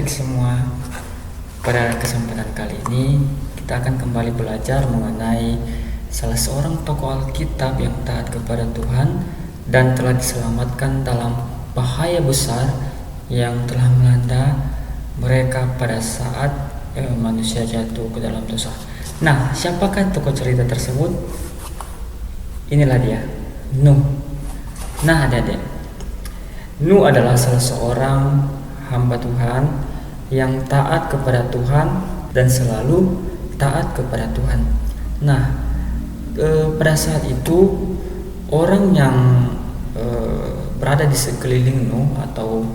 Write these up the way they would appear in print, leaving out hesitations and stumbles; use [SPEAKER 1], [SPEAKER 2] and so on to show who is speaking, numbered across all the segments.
[SPEAKER 1] adik-adik semua, pada kesempatan kali ini kita akan kembali belajar mengenai salah seorang tokoh Alkitab yang taat kepada Tuhan dan telah diselamatkan dalam bahaya besar yang telah melanda mereka pada saat manusia jatuh ke dalam dosa. Nah, siapakah tokoh cerita tersebut? Inilah dia, Nuh. Nah, adik-adik, Nuh adalah salah seorang hamba Tuhan yang taat kepada Tuhan dan selalu taat kepada Tuhan. Nah, pada saat itu orang yang berada di sekeliling Nuh atau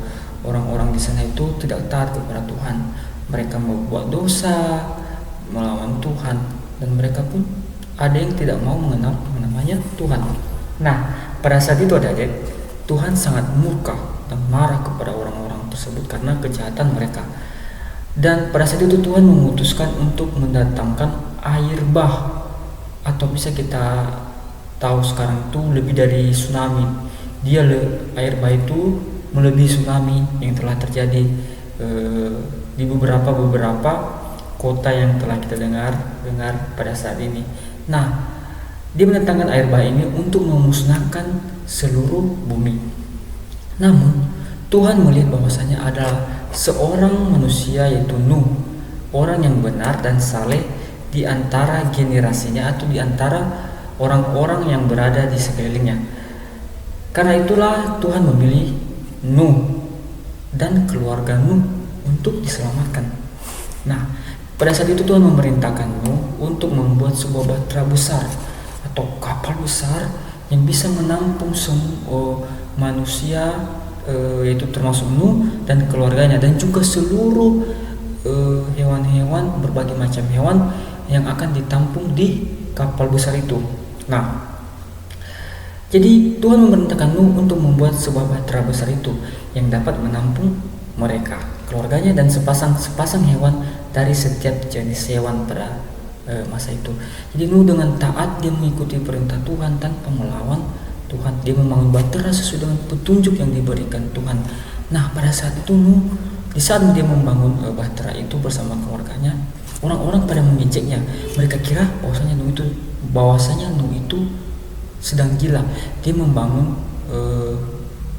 [SPEAKER 1] orang-orang di sana itu tidak taat kepada Tuhan. Mereka membuat dosa, melawan Tuhan, dan mereka pun ada yang tidak mau mengenal namanya Tuhan. Nah, pada saat itu adik-adik, Tuhan sangat murka dan marah kepada orang-orang tersebut karena kejahatan mereka. Dan pada saat itu Tuhan memutuskan untuk mendatangkan air bah, atau bisa kita tahu sekarang itu lebih dari tsunami. Air bah itu melebihi tsunami yang telah terjadi di beberapa kota yang telah kita dengar pada saat ini. Nah, dia mendatangkan air bah ini untuk memusnahkan seluruh bumi. Namun Tuhan melihat bahwasanya ada seorang manusia, yaitu Nuh, orang yang benar dan saleh di antara generasinya atau di antara orang-orang yang berada di sekelilingnya. Karena itulah Tuhan memilih Nuh dan keluarga Nuh untuk diselamatkan. Nah, pada saat itu Tuhan memerintahkan Nuh untuk membuat sebuah bahtera besar atau kapal besar yang bisa menampung semua manusia, yaitu termasuk Nuh dan keluarganya, dan juga seluruh hewan-hewan, berbagai macam hewan yang akan ditampung di kapal besar itu. Nah, jadi Tuhan memerintahkan Nuh untuk membuat sebuah bahtera besar itu yang dapat menampung mereka, keluarganya, dan sepasang hewan dari setiap jenis hewan pada masa itu. Jadi Nuh dengan taat dia mengikuti perintah Tuhan tanpa melawan Tuhan. Dia membangun bahtera sesuai dengan petunjuk yang diberikan Tuhan. Nah, pada saat itu Nuh, di saat dia membangun bahtera itu bersama keluarganya, orang-orang pada mengejeknya. Mereka kira bahwasanya Nuh itu sedang gila. Dia membangun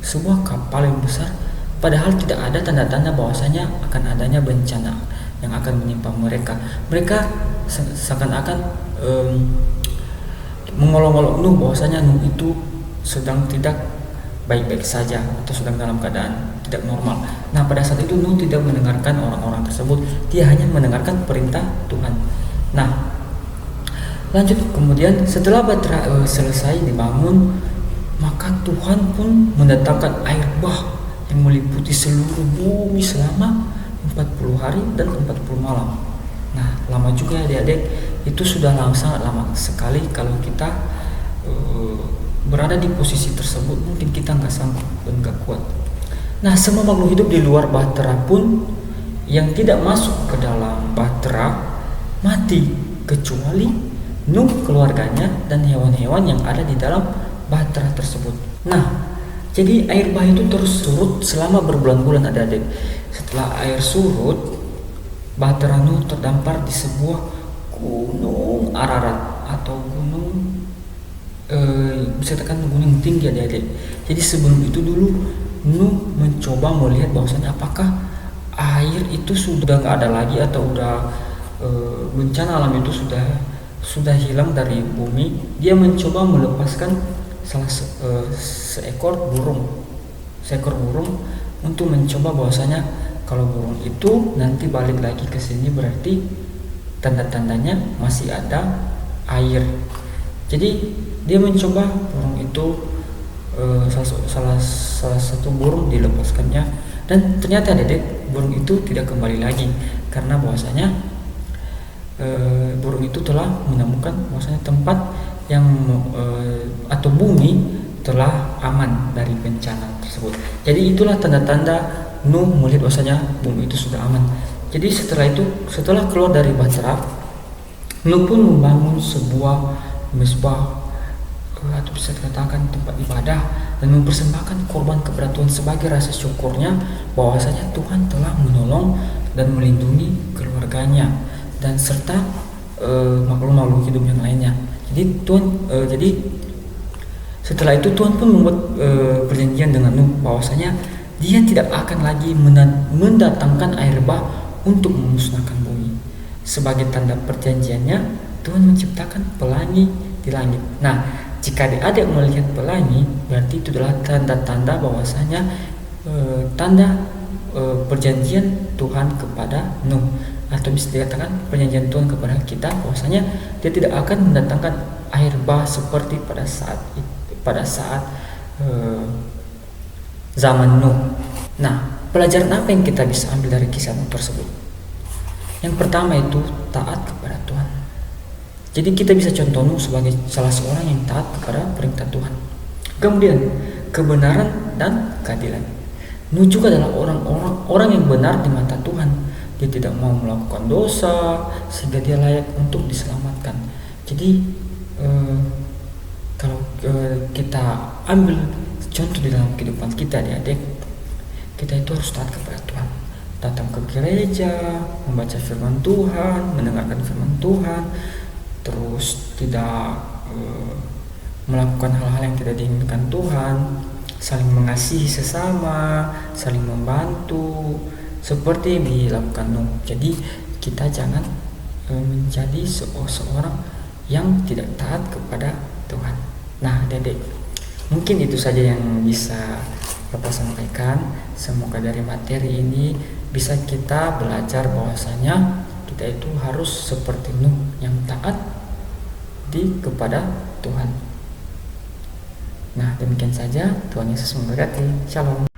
[SPEAKER 1] sebuah kapal yang besar, padahal tidak ada tanda-tanda bahwasanya akan adanya bencana yang akan menimpa mereka. Mereka seakan-akan mengolok-olok Nuh bahwasanya Nuh itu sedang tidak baik-baik saja atau sedang dalam keadaan tidak normal. Nah, pada saat itu Nuh tidak mendengarkan orang-orang tersebut. Dia hanya mendengarkan perintah Tuhan. Nah, lanjut kemudian setelah bahtera selesai dibangun, maka Tuhan pun mendatangkan air bah yang meliputi seluruh bumi selama 40 hari dan 40 malam. Nah, lama juga ya adik-adik. Itu sudah sangat lama sekali. Kalau kita berada di posisi tersebut, mungkin kita nggak sanggup dan nggak kuat. Nah, semua makhluk hidup di luar bahtera pun yang tidak masuk ke dalam bahtera mati, kecuali Nuh, keluarganya, dan hewan-hewan yang ada di dalam bahtera tersebut. Nah, jadi air bah itu terus surut selama berbulan-bulan adik-adik. Setelah air surut, bahtera Nuh terdampar di sebuah gunung Ararat atau gunung bisa tekan gunung tinggi adik-adik. Jadi sebelum itu dulu Nuh mencoba melihat bahwasanya apakah air itu sudah nggak ada lagi atau udah bencana alam itu sudah hilang dari bumi. Dia mencoba melepaskan seekor burung untuk mencoba bahwasanya kalau burung itu nanti balik lagi ke sini berarti tanda-tandanya masih ada air. Jadi dia mencoba burung itu, salah satu burung dilepaskannya, dan ternyata adik-adik burung itu tidak kembali lagi karena bahwasanya burung itu telah menemukan bahwasanya tempat yang atau bumi telah aman dari bencana tersebut. Jadi itulah tanda-tanda Nuh melihat bahwasanya bumi itu sudah aman. Jadi setelah keluar dari bahtera, Nuh pun membangun sebuah mesbah atau bisa dikatakan tempat ibadah dan mempersembahkan korban kepada Tuhan sebagai rasa syukurnya bahwasanya Tuhan telah menolong dan melindungi keluarganya dan serta makhluk-makhluk hidup yang lainnya. Jadi setelah itu Tuhan pun membuat perjanjian dengan Nuh bahwasanya Dia tidak akan lagi mendatangkan air bah untuk memusnahkan bumi. Sebagai tanda perjanjiannya, Tuhan menciptakan pelangi di langit. Nah, jika adik-adik melihat pelangi, berarti itu adalah tanda-tanda bahwasanya perjanjian Tuhan kepada Nuh, atau bisa dikatakan perjanjian Tuhan kepada kita bahwasanya Dia tidak akan mendatangkan air bah seperti pada saat zaman Nuh. Nah, pelajaran apa yang kita bisa ambil dari kisah Nuh tersebut? Yang pertama itu taat kepada Tuhan. Jadi kita bisa contoh Nuh sebagai salah seorang yang taat kepada perintah Tuhan. Kemudian kebenaran dan keadilan. Nuh juga adalah orang yang benar di mata Tuhan. Dia tidak mau melakukan dosa sehingga dia layak untuk diselamatkan. Jadi kalau kita ambil contoh di dalam kehidupan kita, adik-adik, kita itu harus taat kepada Tuhan. Datang ke gereja, membaca firman Tuhan, mendengarkan firman Tuhan, terus tidak melakukan hal-hal yang tidak diinginkan Tuhan, saling mengasihi sesama, saling membantu, seperti yang dilakukan Nuh. Jadi kita jangan menjadi seorang yang tidak taat kepada Tuhan. Nah, adik-adik, mungkin itu saja yang bisa Bapak sampaikan. Semoga dari materi ini bisa kita belajar bahwasanya kita itu harus seperti Nuh yang taat kepada Tuhan. Nah, demikian saja. Tuhan Yesus memberkati. Shalom.